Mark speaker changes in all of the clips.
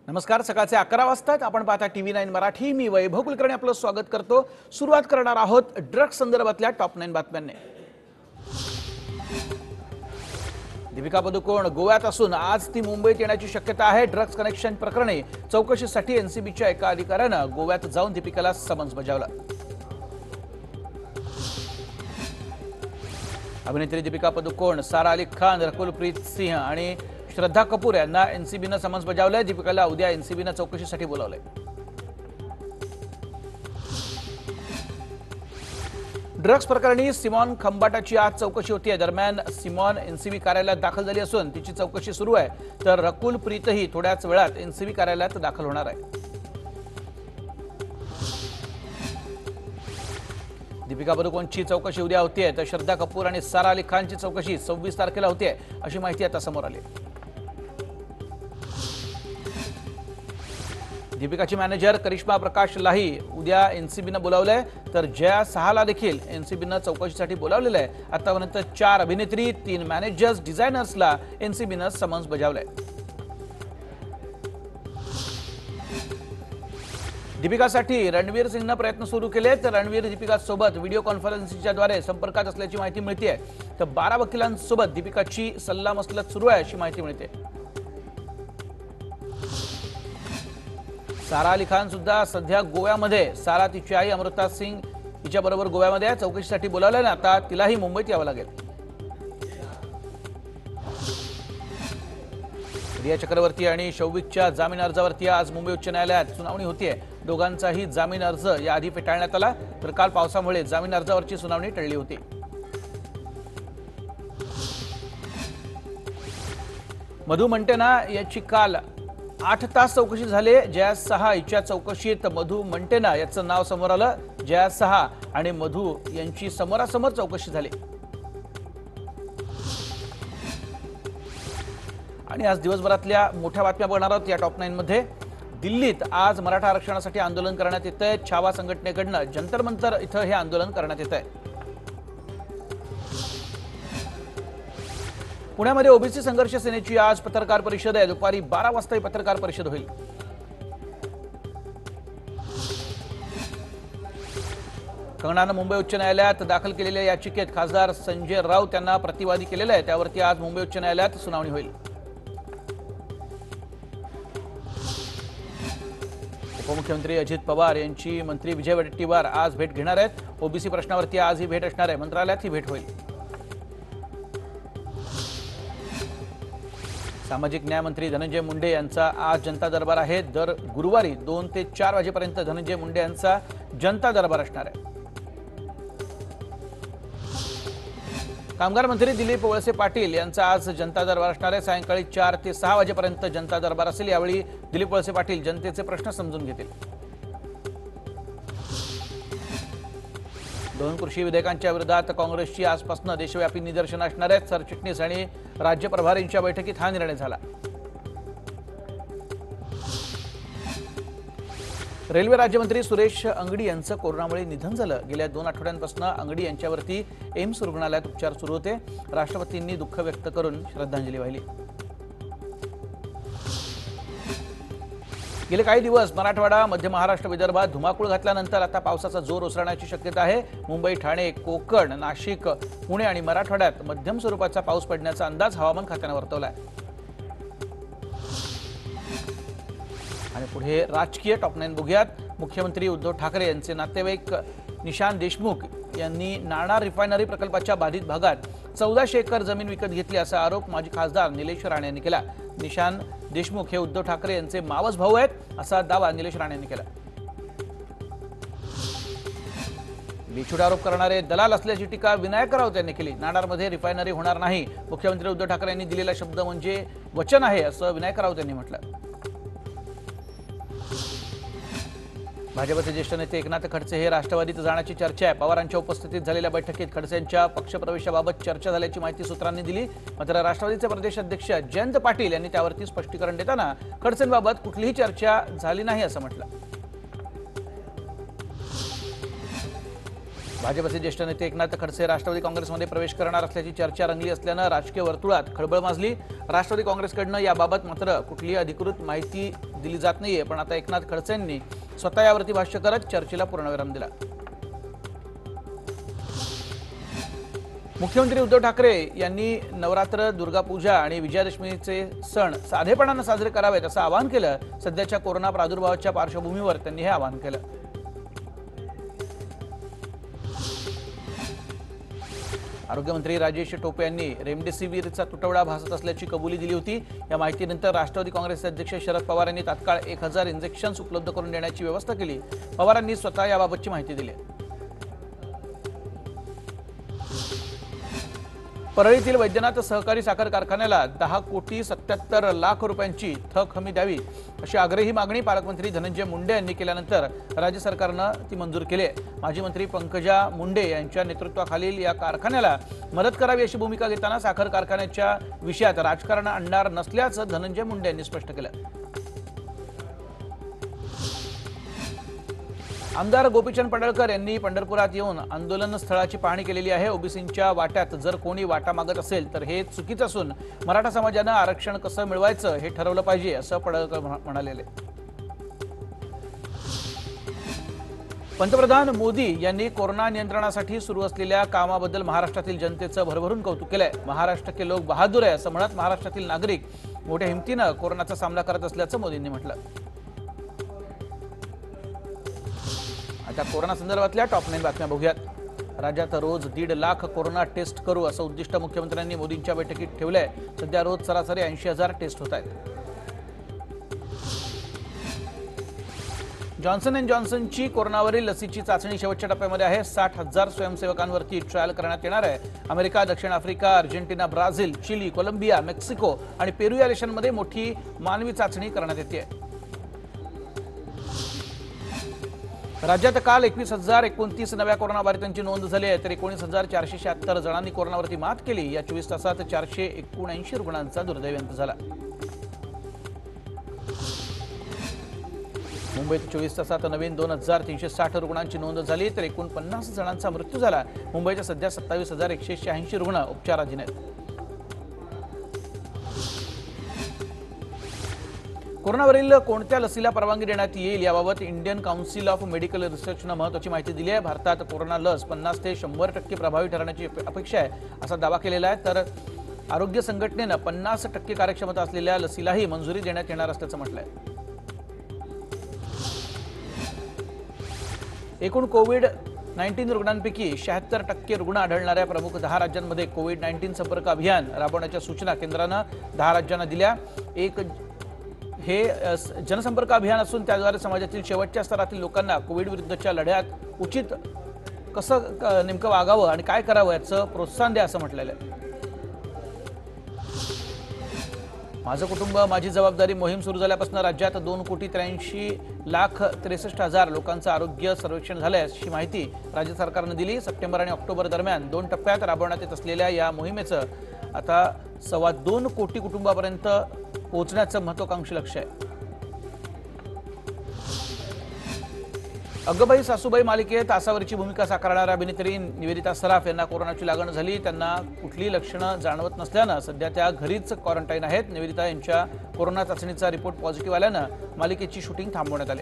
Speaker 1: नमस्कार. सकाळचे 11 वाजतात. आपण पाहता TV9 मराठी. मी वैभव कुलकर्णी आपलं स्वागत करतो. सुरुवात करणार आहोत ड्रग्स संदर्भातल्या टॉप 9 बातम्यांनी. दीपिका पदुकोण गोव्यात असून आज ती मुंबईत येण्याची शक्यता आहे. ड्रग्स कनेक्शन प्रकरणी चौकशीसाठी एनसीबीच्या एका अधिकाऱ्यानं गोव्यात जाऊन दीपिकाला समन्स बजावलं. अभिनेत्री दीपिका पदुकोण, सारा अली खान, रकुल प्रीत सिंह आणि श्रद्धा कपूर यांना एनसीबीनं समन्स बजावलंय. दीपिकाला उद्या एनसीबीनं चौकशीसाठी बोलावलंय. ड्रग्स प्रकरणी सिमॉन खंबाटाची आज चौकशी होती आहे. दरम्यान सिमॉन एनसीबी कार्यालयात दाखल झाली असून तिची चौकशी सुरू आहे. तर रकुल प्रीतही थोड्याच वेळात एनसीबी कार्यालयात दाखल होणार आहे. दीपिका पदुकोणची चौकशी उद्या होतीये, तर श्रद्धा कपूर आणि सारा अली खानची चौकशी 26 तारखेला होतीये, अशी माहिती आता समोर आली. दीपिकाची मॅनेजर करिश्मा प्रकाश लाही उद्या एनसीबीनं बोलावलंय, तर जया सहाला देखील एनसीबीनं चौकशीसाठी बोलावलेलं आहे. आतापर्यंत 4 अभिनेत्री, 3 मॅनेजर्स, डिझायनर्सला एनसीबीनं समन्स बजावलंय. दीपिकासाठी रणवीर सिंगनं प्रयत्न सुरू केले, तर रणवीर दीपिकासोबत व्हिडिओ कॉन्फरन्सिंगच्या समर्कात असल्याची माहिती मिळते. तर 12 वकिलांसोबत दीपिकाची सल्लामसलत सुरू आहे, अशी माहिती मिळते. सारा अली खान सुद्धा सध्या गोव्यामध्ये, सारा तिची आई अमृता सिंग हिच्याबरोबर गोव्यामध्ये आहे. चौकशीसाठी बोलावलं ना, आता तिलाही मुंबईत यावं लागेल. रिया चक्रवर्ती आणि शौविकच्या जामीन अर्जावरती आज मुंबई उच्च न्यायालयात सुनावणी होतीये. दोघांचाही जामीन अर्ज याआधी फेटाळण्यात आला, तर काल पावसामुळे जामीन अर्जावरची सुनावणी टळली होती. मधु मंटेना याची काल 8 तास चौकशी झाली. जया सहा हिच्या चौकशीत मधु मंटेना याचं नाव समोर आलं. जया सहा आणि मधु यांची समोरासमोर चौकशी झाली. आणि आज दिवसभरातल्या मोठ्या बातम्या बघणार आहोत या टॉप 9 मध्ये. दिल्लीत आज मराठा आरक्षणासाठी आंदोलन करण्यात येत आहे. छावा संघटनेकडनं जंतर मंतर इथं हे आंदोलन करण्यात येत आहे. पुण्यामध्ये ओबीसी संघर्ष सेनेची आज पत्रकार परिषद आहे. दुपारी 12 वाजता ही पत्रकार परिषद होईल. कंगनानं मुंबई उच्च न्यायालयात दाखल केलेल्या याचिकेत खासदार संजय राऊत यांना प्रतिवादी केलेलं आहे. त्यावरती आज मुंबई उच्च न्यायालयात सुनावणी होईल. उपमुख्यमंत्री अजित पवार यांची मंत्री विजय वडेट्टीवार आज भेट घेणार आहेत. ओबीसी प्रश्नावरती आज ही भेट असणार आहे. मंत्रालयात ही भेट होईल. सामाजिक न्याय मंत्री धनंजय मुंडे यांचा आज जनता दरबार आहे. दर गुरुवारी 2 ते 4 वाजेपर्यंत धनंजय मुंडे यांचा जनता दरबार असणार आहे. कामगार मंत्री दिलीप वळसे पाटील यांचा आज जनता दरबार असणार आहे. सायंकाळी 4 ते 6 वाजेपर्यंत जनता दरबार असेल. यावेळी दिलीप वळसे पाटील जनतेचे प्रश्न समजून घेतील. 2 कृषी विधेयकांच्या विरोधात काँग्रेसची आजपासून देशव्यापी निदर्शनं असणार आहेत. सरचिटणीस आणि राज्य प्रभारींच्या बैठकीत हा निर्णय झाला. रेल्वे राज्यमंत्री सुरेश अंगडी यांचं कोरोनामुळे निधन झालं. गेल्या 2 आठवड्यांपासून अंगडी यांच्यावरती एम्स रुग्णालयात उपचार सुरू होते. राष्ट्रपतींनी दुःख व्यक्त करून श्रद्धांजली वाहिली. गेले काही दिवस मराठवाडा, मध्य महाराष्ट्र, विदर्भात धुमाकूळ घातल्यानंतर आता पावसाचा जोर ओसरण्याची शक्यता आहे. मुंबई, ठाणे, कोकण, नाशिक, पुणे आणि मराठवाड्यात मध्यम स्वरूपाचा पाऊस पडण्याचा अंदाज हवामान खात्यानं वर्तवला आहे. आणि पुढे राजकीय टॉप 9 बघूयात. मुख्यमंत्री उद्धव ठाकरे यांचे नातेवाईक निशांत देशमुख यांनी नाणार रिफायनरी प्रकल्पाच्या बाधित भागात 1400 एकर जमीन विकत घेतली असा आरोप माजी खासदार निलेश राणे यांनी केला. निशांत देशमुख हे उद्धव ठाकरे यांचे मावस भाऊ आहेत, असा दावा निलेश राणे यांनी केला. बेछूट आरोप करणारे दलाल असल्याची टीका विनायक राऊत यांनी केली. नाणारमध्ये रिफायनरी होणार नाही. मुख्यमंत्री उद्धव ठाकरे यांनी दिलेला शब्द म्हणजे वचन आहे, असं विनायक राऊत यांनी म्हटलं. भाजपचे ज्येष्ठ नेते एकनाथ खडसे हे राष्ट्रवादीत जाण्याची चर्चा आहे. पवारांच्या उपस्थितीत झालेल्या बैठकीत खडसेंच्या पक्षप्रवेशाबाबत चर्चा झाल्याची माहिती सूत्रांनी दिली. मात्र राष्ट्रवादीचे प्रदेश अध्यक्ष जयंत पाटील यांनी त्यावरती स्पष्टीकरण देताना खडसेंबाबत कुठलीही चर्चा झाली नाही असं म्हटलं. भाजपचे ज्येष्ठ नेते एकनाथ खडसे राष्ट्रवादी काँग्रेसमध्ये प्रवेश करणार असल्याची चर्चा रंगली असल्यानं राजकीय वर्तुळात खळबळ माजली. राष्ट्रवादी काँग्रेसकडनं याबाबत मात्र कुठलीही अधिकृत माहिती दिली जात नाहीये, पण आता एकनाथ खडसेंनी स्वतः यावरती भाष्य करत चर्चेला पूर्णविराम दिला. मुख्यमंत्री उद्धव ठाकरे यांनी नवरात्र, दुर्गापूजा आणि विजयादशमीचे सण साधेपणाने साजरे करावेत असं आवाहन केलं. सध्याच्या कोरोना प्रादुर्भावाच्या पार्श्वभूमीवर त्यांनी हे आवाहन केलं. आरोग्यमंत्री राजेश टोपे यांनी रेमडेसिवीरचा तुटवडा भासत असल्याची कबुली दिली होती. या माहितीनंतर राष्ट्रवादी काँग्रेसचे अध्यक्ष शरद पवार यांनी तात्काळ 1000 इंजेक्शन्स उपलब्ध करून देण्याची व्यवस्था केली. पवारांनी स्वतः याबाबतची माहिती दिली. परळीतील वैद्यनाथ सहकारी साखर कारखान्याला 10,77,00,00,000 रुपयांची थक हमी द्यावी अशी आग्रही मागणी पालकमंत्री धनंजय मुंडे यांनी केल्यानंतर राज्य सरकारनं ती मंजूर केली आहे. माजी मंत्री पंकजा मुंडे यांच्या नेतृत्वाखालील या कारखान्याला मदत करावी अशी भूमिका घेताना साखर कारखान्याच्या विषयात राजकारण आणणार नसल्याचं धनंजय मुंडे यांनी स्पष्ट केलं. आमदार गोपीचंद पडळकर यांनी पंढरपुरात येऊन आंदोलन स्थळाची पाहणी केलेली आहे. ओबीसींच्या वाट्यात जर कोणी वाटा मागत असेल तर हे चुकीचं असून मराठा समाजानं आरक्षण कसं मिळवायचं हे ठरवलं पाहिजे असं पडळकर म्हणाले. पंतप्रधान मोदी यांनी कोरोना नियंत्रणासाठी सुरू असलेल्या कामाबद्दल महाराष्ट्रातील जनतेचं भरभरून कौतुक केलंय. महाराष्ट्र के लोक बहादूर आहे असं म्हणत महाराष्ट्रातील नागरिक मोठ्या हिमतीनं कोरोनाचा सामना करत असल्याचं मोदींनी म्हटलं. आता कोरोना संदर्भातल्या टॉप 9 बातम्या बघूयात. राज्यात रोज 1.5 लाख कोरोना टेस्ट करू असं उद्दिष्ट मुख्यमंत्र्यांनी मोदींच्या बैठकीत ठेवलंय. सध्या रोज सरासरी 80,000 टेस्ट होत आहेत. जॉन्सन अँड जॉन्सनची कोरोनावरील लसीची चाचणी शेवटच्या टप्प्यामध्ये आहे. 60,000 स्वयंसेवकांवरती ट्रायल करण्यात येणार आहे. अमेरिका, दक्षिण Africa, Argentina, Brazil, Chile, Colombia, Mexico आणि पेरू या देशांमध्ये मोठी मानवी चाचणी करण्यात येते. राज्यात काल 21,029 नव्या कोरोनाबाधितांची नोंद झाली आहे. तर 19,476 जणांनी कोरोनावरती मात केली. या 24 तासात 479 रुग्णांचा दुर्दैवी अंत झाला. मुंबईत 24 तासात नवीन 2,360 रुग्णांची नोंद झाली. तर एकूण 50 जणांचा मृत्यू झाला. मुंबईच्या सध्या 27,186 रुग्ण उपचाराधीन आहेत. कोरोनावरील कोणत्या लसीला परवानगी देण्यात येईल याबाबत इंडियन काउन्सिल ऑफ मेडिकल रिसर्चनं महत्त्वाची माहिती दिली आहे. भारतात कोरोना लस 50 ते 100% प्रभावी ठरण्याची अपेक्षा आहे असा दावा केलेला आहे. तर आरोग्य संघटनेनं 50% कार्यक्षमता असलेल्या लसीलाही मंजुरी देण्यात येणार असल्याचं म्हटलंय. एकूण कोविड-19 रुग्णांपैकी 76% रुग्ण आढळणाऱ्या प्रमुख 10 राज्यांमध्ये कोविड-19 संपर्क अभियान राबवण्याच्या सूचना केंद्रानं 10 राज्यांना दिल्या. हे जनसंपर्क अभियान असून त्याद्वारे समाजातील शेवटच्या स्तरातील लोकांना कोविड विरुद्धच्या लढ्यात उचित कसं नेमकं वागावं आणि काय करावं याचं प्रोत्साहन द्या असं म्हटलेलं आहे. माझं कुटुंब माझी जबाबदारी मोहीम सुरू झाल्यापासून राज्यात 2,83,63,000 लोकांचं आरोग्य सर्वेक्षण झालंय अशी माहिती राज्य सरकारनं दिली. सप्टेंबर आणि ऑक्टोबर दरम्यान 2 टप्प्यात राबवण्यात येत असलेल्या या मोहिमेचं आता 2.25 कोटी कुटुंबापर्यंत पोहोचण्याचं महत्त्वाकांक्षी लक्ष्य आहे. अग्गबाई सासूबाई मालिकेत तासावरची भूमिका साकारणाऱ्या अभिनेत्री निवेदिता सराफ यांना कोरोनाची लागण झाली. त्यांना कुठलीही लक्षणं जाणवत नसल्यानं सध्या त्या घरीच क्वारंटाईन आहेत. निवेदिता यांच्या कोरोना चाचणीचा रिपोर्ट पॉझिटिव्ह आल्यानं मालिकेची शूटिंग थांबवण्यात आली.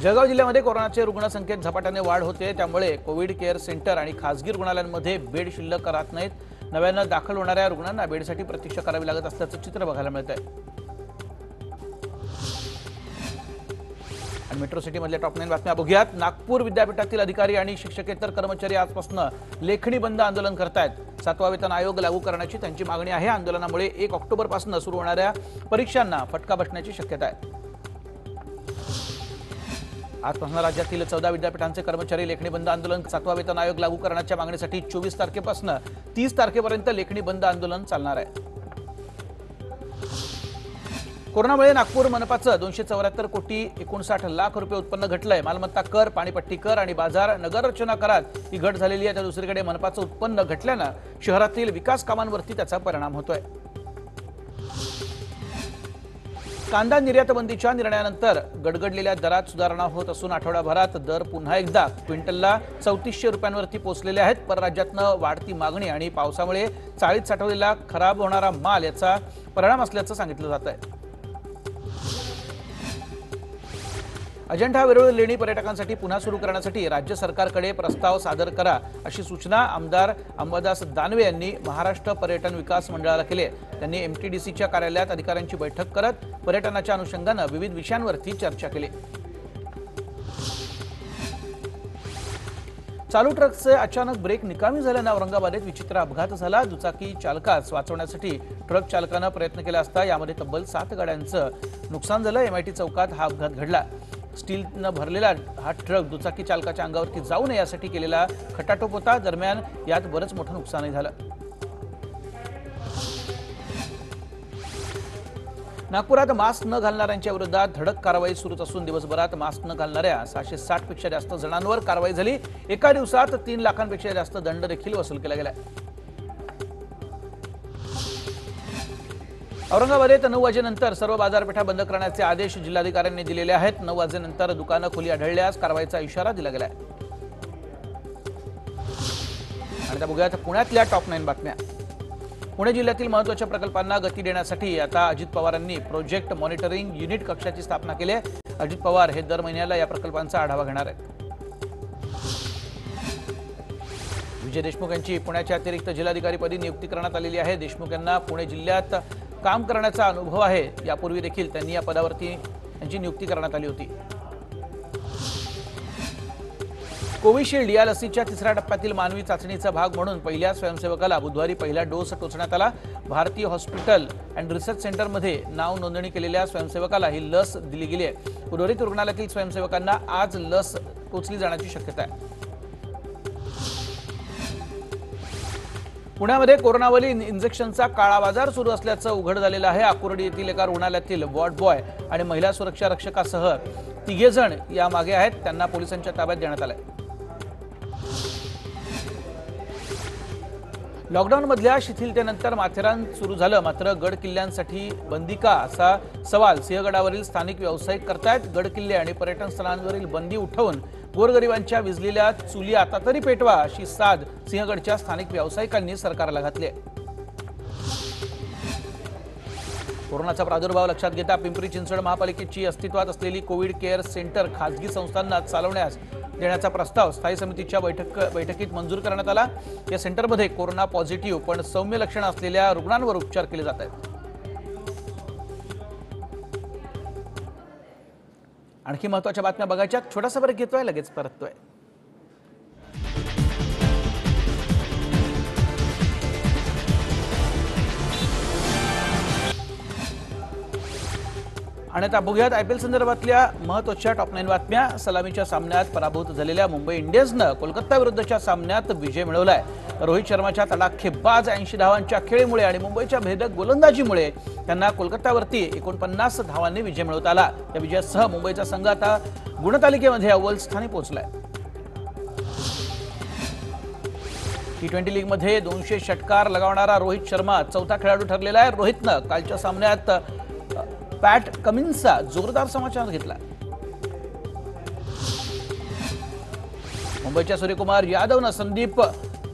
Speaker 1: जळगाव जिल्ह्यामध्ये कोरोनाचे रुग्णसंख्येत झपाट्याने वाढ होते. त्यामुळे कोविड केअर सेंटर आणि खासगी रुग्णालयांमध्ये बेड शिल्लक राहत नाहीत. नव्यानं दाखल होणाऱ्या रुग्णांना बेडसाठी प्रतीक्षा करावी लागत असल्याचं चित्र बघायला मिळतंय. आणि मेट्रो सिटीमधल्या टॉप 9 बातम्या बघूयात. नागपूर विद्यापीठातील अधिकारी आणि शिक्षकेतर कर्मचारी आजपासून लेखणी बंद आंदोलन करतायत. 7वा वेतन आयोग लागू करण्याची त्यांची मागणी आहे. आंदोलनामुळे 1 ऑक्टोबरपासून सुरू होणाऱ्या परीक्षांना फटका बसण्याची शक्यता आहे. आजपासून राज्यातील 14 विद्यापीठांचे कर्मचारी लेखणी बंद आंदोलन. 7वा वेतन आयोग लागू करण्याच्या मागणीसाठी 24 तारखेपासून 30 तारखेपर्यंत लेखणी बंद आंदोलन चालणार आहे. कोरोनामुळे नागपूर मनपाचं 274 कोटी 59 लाख रुपये उत्पन्न घटलंय. मालमत्ता कर, पाणीपट्टी कर आणि बाजार नगररचना करात ही घट झालेली आहे. तर दुसरीकडे मनपाचं उत्पन्न घटल्यानं शहरातील विकास कामांवरती त्याचा परिणाम होतोय. कांदा निर्यात बंदीच्या निर्णयानंतर गडगडलेल्या दरात सुधारणा होत असून आठवडाभरात दर पुन्हा एकदा क्विंटलला 3400 रुपयांवरती पोहोचलेले आहेत। परराज्यातनं वाढती मागणी आणि पावसामुळे चाळीत साठवलेला खराब होणारा माल याचा परिणाम असल्याचं सांगितलं जात आहे। अजंठा वेरूळ लेणी पर्यटकांसाठी पुन्हा सुरू करण्यासाठी राज्य सरकारकडे प्रस्ताव सादर करा अशी सूचना आमदार अंबादास दानवे यांनी महाराष्ट्र पर्यटन विकास मंडळाला केली। त्यांनी एमटीडीसीच्या कार्यालयात अधिकाऱ्यांची बैठक करत पर्यटनाच्या अनुषंगाने विविध विषयांवरती चर्चा केली। चालू ट्रकचे अचानक ब्रेक निकामी झाल्याने औरंगाबादेत विचित्र अपघात झाला। दुचाकी चालकास वाचवण्यासाठी ट्रक चालकाने प्रयत्न केला असता यामध्ये तब्बल 7 गाड्यांचं नुकसान झालं। एमआयटी चौकात हा अपघात घडला। स्टीलनं भरलेला हा ट्रक दुचाकी चालकाच्या अंगावरती जाऊ नये यासाठी केलेला खटाटोप होता। दरम्यान यात बरंच मोठं नुकसानही झालं। नागपुरात मास्क न घालणाऱ्यांच्या विरोधात धडक कारवाई सुरूच असून दिवसभरात मास्क न घालणाऱ्या 660 पेक्षा जास्त जणांवर कारवाई झाली। एका दिवसात 3 लाखांपेक्षा जास्त दंड देखील वसूल केला गेला। औरंगाबादेत 9 वाजेनंतर सर्व बाजारपेठा बंद करण्याचे आदेश जिल्हाधिकाऱ्यांनी दिलेले आहेत। 9 वाजेनंतर दुकानं खुली आढळल्यास कारवाईचा इशारा दिला गेला आहे। आणि त्या बघूयात पुण्यातल्या टॉप 9 बातम्या। पुणे जिल्ह्यातील महत्त्वाच्या प्रकल्पांना गती देण्यासाठी आता अजित पवारांनी प्रोजेक्ट मॉनिटरिंग युनिट कक्षाची स्थापना केली आहे। अजित पवार हे दर महिन्याला या प्रकल्पांचा आढावा घेणार आहेत। विजय देशमुख यांची पुण्याच्या अतिरिक्त जिल्हाधिकारीपदी नियुक्ती करण्यात आलेली आहे। देशमुख यांना पुणे जिल्ह्यात काम करण्याचा अनुभव आहे। यापूर्वी देखील त्यांनी या पदावरती यांची नियुक्ती करण्यात आली होती। कोविशिल्ड या लसीच्या 3ऱ्या टप्प्यातील मानवी चाचणीचा भाग म्हणून पहिल्या स्वयंसेवकाला बुधवारी पहिला डोस टोचण्यात आला। भारतीय हॉस्पिटल अँड रिसर्च सेंटरमध्ये नाव नोंदणी केलेल्या स्वयंसेवकाला ही लस दिली गेली आहे। उर्वरित रुग्णालयातील स्वयंसेवकांना आज लस टोचली जाण्याची शक्यता आहे। पुण्यामध्ये कोरोनावरील इंजेक्शनचा काळा बाजार सुरू असल्याचं उघड झालेलं आहे। आकुर्डी येथील एका रुग्णालयातील वॉर्ड बॉय आणि महिला सुरक्षा रक्षकासह 3 जण या मागे आहेत। त्यांना पोलिसांच्या ताब्यात देण्यात आलंय। लॉकडाऊनमधल्या शिथिलतेनंतर माथेरान सुरू झालं, मात्र गड किल्ल्यांसाठी बंदी का असा सवाल सिंहगडावरील स्थानिक व्यावसायिक करतायत। गड किल्ले आणि पर्यटन स्थळांवरील बंदी उठवून गोरगरिबांच्या विझलेल्या चुली आता तरी पेटवा अशी साद सिंहगडच्या स्थानिक व्यावसायिकांनी सरकारला घातली आहे। कोरोनाचा प्रादुर्भाव लक्षात घेता पिंपरी चिंचवड महापालिकेची अस्तित्वात असलेली कोविड केअर सेंटर खासगी संस्थांना चालवण्यास देण्याचा प्रस्ताव स्थायी समितीच्या बैठकीत मंजूर करण्यात आला। या सेंटरमध्ये कोरोना पॉझिटिव्ह पण सौम्य लक्षणं असलेल्या रुग्णांवर उपचार केले जात आहेत। आणखी महत्त्वाच्या बातम्या बघायच्या, छोटासा ब्रेक घेतोय, लगेच परततोय। आणि आता बघूयात आयपीएल संदर्भातल्या महत्त्वाच्या टॉप 9 बातम्या। सलामीच्या सामन्यात पराभूत झालेल्या मुंबई इंडियन्सनं कोलकाता विरुद्धच्या सामन्यात विजय मिळवलाय। रोहित शर्माच्या तडाखेबाज 80 धावांच्या खेळीमुळे आणि मुंबईच्या भेदक गोलंदाजीमुळे त्यांना कोलकातावरती 49 धावांनी विजय मिळवता आला। या विजयासह मुंबईचा संघ आता गुणतालिकेमध्ये अव्वल स्थानी पोहोचलाय। टी20 लीगमध्ये 200 षटकार लगावणारा रोहित शर्मा चौथा खेळाडू ठरलेला आहे। रोहितनं कालच्या सामन्यात पॅट कमिन्सचा जोरदार समाचार घेतला। मुंबईच्या सूर्यकुमार यादवनं संदीप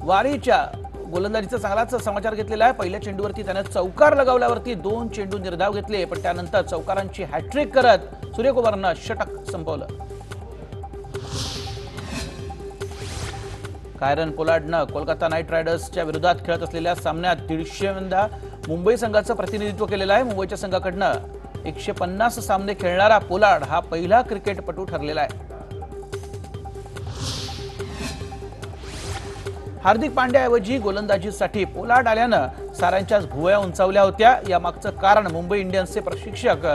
Speaker 1: वारीच्या गोलंदाजीचा चांगलाच समाचार घेतलेला आहे। पहिल्या चेंडूवरती त्याने चौकार लगावल्यावरती 2 चेंडू निर्धाव घेतले, पण त्यानंतर चौकारांची हॅट्रिक करत सूर्यकुमारनं षटक संपवलं। कायरन पोलार्डनं कोलकाता नाईट रायडर्सच्या विरोधात खेळत असलेल्या सामन्यात 150व्यांदा मुंबई संघाचं प्रतिनिधित्व केलेलं आहे। मुंबईच्या संघाकडनं 150 सामने खेळणारा पोलार्ड हा पहिला क्रिकेटपटू ठरलेला आहे। हार्दिक पांड्याऐवजी गोलंदाजीसाठी पोलार्ड आल्यानं साऱ्यांच्याच भुवया उंचावल्या होत्या। यामागचं कारण मुंबई इंडियन्सचे प्रशिक्षक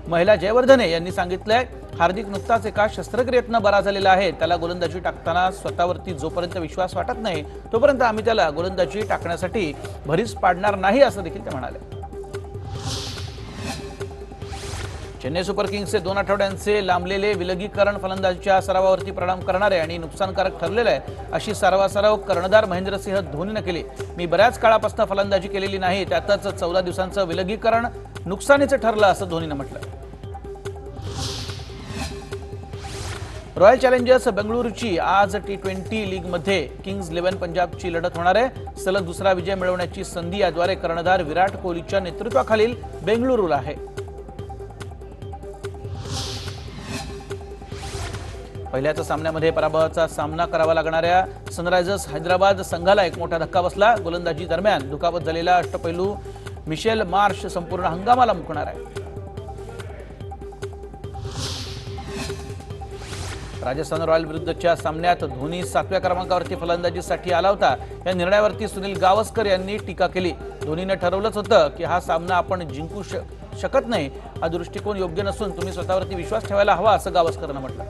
Speaker 1: महिला जयवर्धने यांनी सांगितलंय। हार्दिक नुकताच एका शस्त्रक्रियेतनं बरा झालेला आहे। त्याला गोलंदाजी टाकताना स्वतःवरती जोपर्यंत विश्वास वाटत नाही तोपर्यंत आम्ही त्याला गोलंदाजी टाकण्यासाठी भरीस पाडणार नाही असं देखील ते म्हणाले। चेन्नई सुपर किंग्सचे 2 आठवड्यांचे लांबलेले विलगीकरण फलंदाजीच्या सरावावरती परिणाम करणारे आणि नुकसानकारक ठरलेले आहे अशी सराव कर्णधार महेंद्रसिंह धोनीने केली। मी बऱ्याच काळापासून फलंदाजी केलेली नाही, त्यातच 14 दिवसांचं विलगीकरण नुकसानीचं ठरलं असं धोनीने म्हटलं। रॉयल चॅलेंजर्स बेंगळुरूची आज T20 लीगमध्ये किंग्ज 11 पंजाबची लढत होणार आहे। सलग दुसरा विजय मिळवण्याची संधी याद्वारे कर्णधार विराट कोहलीच्या नेतृत्वाखालील बेंगळुरूला आहे। पहिल्याच सामन्यामध्ये पराभवाचा सामना करावा लागणाऱ्या सनरायझर्स हैदराबाद संघाला एक मोठा धक्का बसला। गोलंदाजी दरम्यान दुखापत झालेला अष्टपैलू मिशेल मार्श संपूर्ण हंगामाला मुकणार आहे। राजस्थान रॉयल विरुद्धच्या सामन्यात धोनी 7व्या क्रमांकावरती फलंदाजीसाठी आला होता। या निर्णयावरती सुनील गावस्कर यांनी टीका केली। धोनीने ठरवलंच होतं की हा सामना आपण जिंकू शकत नाही, हा दृष्टिकोन योग्य नसून तुम्ही स्वतःवरती विश्वास ठेवायला हवा, असं गावस्करनं म्हटलं।